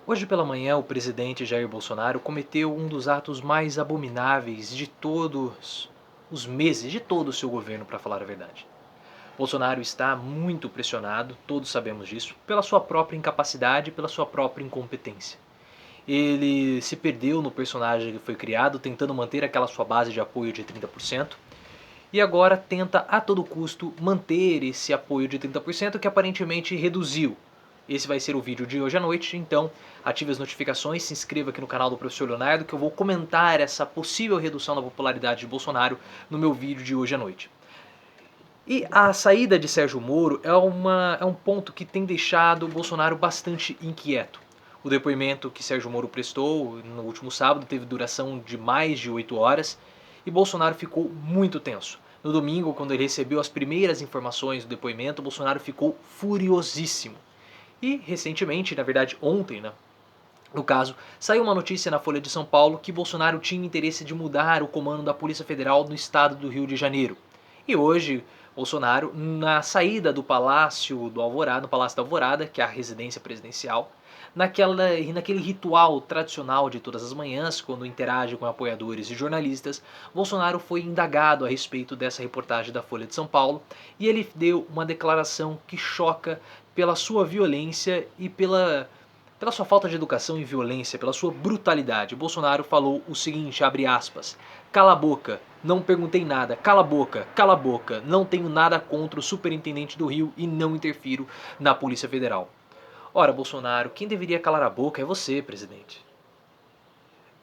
Hoje pela manhã, o presidente Jair Bolsonaro cometeu um dos atos mais abomináveis de todos os meses, de todo o seu governo, para falar a verdade. Bolsonaro está muito pressionado, todos sabemos disso, pela sua própria incapacidade e pela sua própria incompetência. Ele se perdeu no personagem que foi criado, tentando manter aquela sua base de apoio de 30%, e agora tenta a todo custo manter esse apoio de 30% que aparentemente reduziu. Esse vai ser o vídeo de hoje à noite, então ative as notificações, se inscreva aqui no canal do Professor Leonardo que eu vou comentar essa possível redução da popularidade de Bolsonaro no meu vídeo de hoje à noite. E a saída de Sérgio Moro é um ponto que tem deixado o Bolsonaro bastante inquieto. O depoimento que Sérgio Moro prestou no último sábado teve duração de mais de 8 horas e Bolsonaro ficou muito tenso. No domingo, quando ele recebeu as primeiras informações do depoimento, Bolsonaro ficou furiosíssimo. E recentemente, na verdade ontem, no caso, saiu uma notícia na Folha de São Paulo que Bolsonaro tinha interesse de mudar o comando da Polícia Federal no estado do Rio de Janeiro. E hoje, Bolsonaro, na saída do Palácio do Alvorada, no Palácio da Alvorada, que é a residência presidencial, naquele ritual tradicional de todas as manhãs, quando interage com apoiadores e jornalistas, Bolsonaro foi indagado a respeito dessa reportagem da Folha de São Paulo e ele deu uma declaração que choca pela sua violência e pela sua falta de educação e violência, pela sua brutalidade. Bolsonaro falou o seguinte, abre aspas, cala a boca, não perguntei nada, cala a boca, não tenho nada contra o superintendente do Rio e não interfiro na Polícia Federal. Ora, Bolsonaro, quem deveria calar a boca é você, presidente.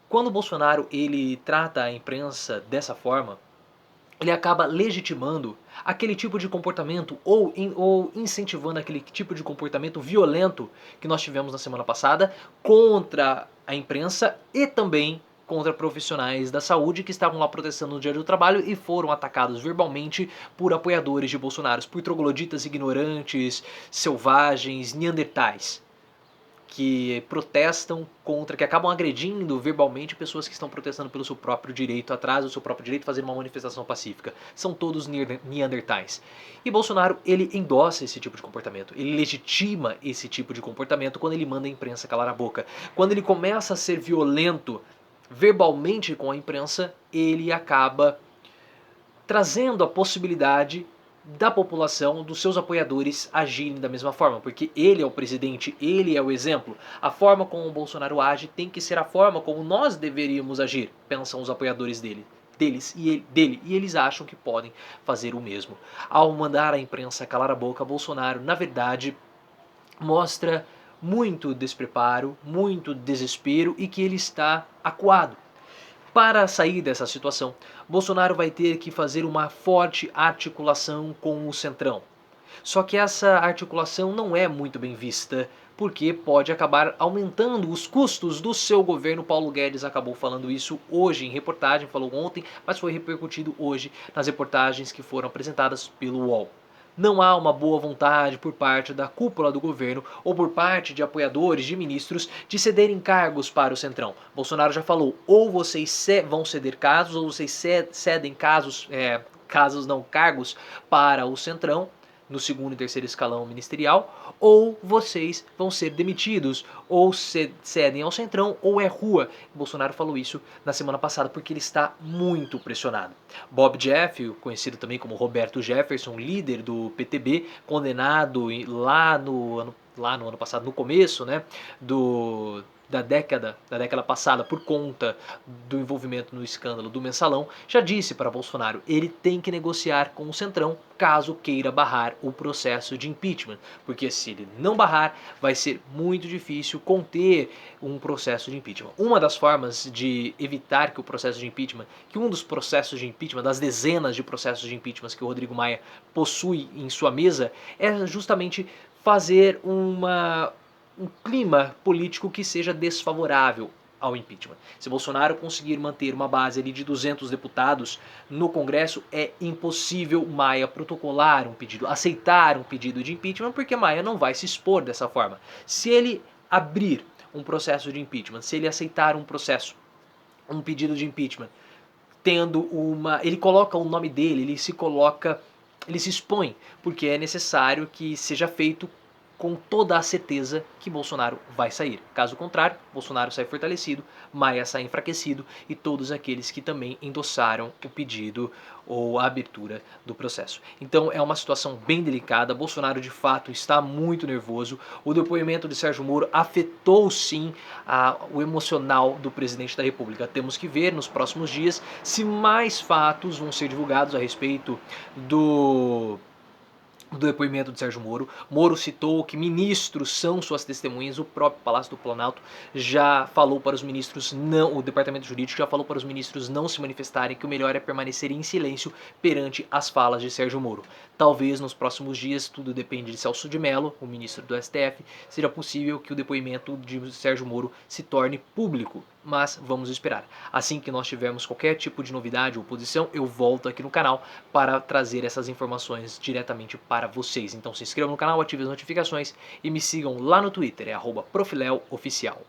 Quando Bolsonaro ele trata a imprensa dessa forma, ele acaba legitimando aquele tipo de comportamento ou incentivando aquele tipo de comportamento violento que nós tivemos na semana passada contra a imprensa e também contra profissionais da saúde que estavam lá protestando no dia do trabalho e foram atacados verbalmente por apoiadores de Bolsonaro, por trogloditas ignorantes, selvagens, neandertais que protestam contra, que acabam agredindo verbalmente pessoas que estão protestando pelo seu próprio direito, atrás do seu próprio direito, fazer uma manifestação pacífica. São todos neandertais. E Bolsonaro, ele endossa esse tipo de comportamento, ele legitima esse tipo de comportamento quando ele manda a imprensa calar a boca. Quando ele começa a ser violento verbalmente com a imprensa, ele acaba trazendo a possibilidade da população, dos seus apoiadores agirem da mesma forma, porque ele é o presidente, ele é o exemplo. A forma como o Bolsonaro age tem que ser a forma como nós deveríamos agir, pensam os apoiadores dele. Dele, e eles acham que podem fazer o mesmo. Ao mandar a imprensa calar a boca, Bolsonaro, na verdade, mostra muito despreparo, muito desespero e que ele está acuado. Para sair dessa situação, Bolsonaro vai ter que fazer uma forte articulação com o Centrão. Só que essa articulação não é muito bem vista, porque pode acabar aumentando os custos do seu governo. Paulo Guedes acabou falando isso hoje em reportagem, falou ontem, mas foi repercutido hoje nas reportagens que foram apresentadas pelo UOL. Não há uma boa vontade por parte da cúpula do governo ou por parte de apoiadores, de ministros, de cederem cargos para o Centrão. Bolsonaro já falou, ou vocês vão ceder cargos, ou vocês cedem cargos para o Centrão, no segundo e terceiro escalão ministerial, ou vocês vão ser demitidos, ou cedem ao Centrão, ou é rua. Bolsonaro falou isso na semana passada porque ele está muito pressionado. Bob Jeff, conhecido também como Roberto Jefferson, líder do PTB, condenado lá no ano passado, no começo, né, da década passada por conta do envolvimento no escândalo do Mensalão, já disse para Bolsonaro, ele tem que negociar com o Centrão caso queira barrar o processo de impeachment, porque se ele não barrar, vai ser muito difícil conter um processo de impeachment. Uma das formas de evitar que o processo de impeachment, que um dos processos de impeachment, das dezenas de processos de impeachment que o Rodrigo Maia possui em sua mesa, é justamente fazer um clima político que seja desfavorável ao impeachment. Se Bolsonaro conseguir manter uma base ali de 200 deputados no Congresso, é impossível Maia protocolar um pedido, aceitar um pedido de impeachment, porque Maia não vai se expor dessa forma. Se ele abrir um processo de impeachment, se ele aceitar um pedido de impeachment, ele coloca o nome dele, ele se expõe, porque é necessário que seja feito com toda a certeza que Bolsonaro vai sair. Caso contrário, Bolsonaro sai fortalecido, Maia sai enfraquecido e todos aqueles que também endossaram o pedido ou a abertura do processo. Então é uma situação bem delicada, Bolsonaro de fato está muito nervoso, o depoimento de Sérgio Moro afetou sim o emocional do presidente da República. Temos que ver nos próximos dias se mais fatos vão ser divulgados a respeito do depoimento de Sérgio Moro. Moro citou que ministros são suas testemunhas, o próprio Palácio do Planalto já falou para os ministros não, o departamento jurídico já falou para os ministros não se manifestarem, que o melhor é permanecer em silêncio perante as falas de Sérgio Moro. Talvez nos próximos dias, tudo depende de Celso de Mello, o ministro do STF, seja possível que o depoimento de Sérgio Moro se torne público, mas vamos esperar. Assim que nós tivermos qualquer tipo de novidade ou posição, eu volto aqui no canal para trazer essas informações diretamente para vocês. Então se inscrevam no canal, ativem as notificações e me sigam lá no Twitter, é @profileoficial.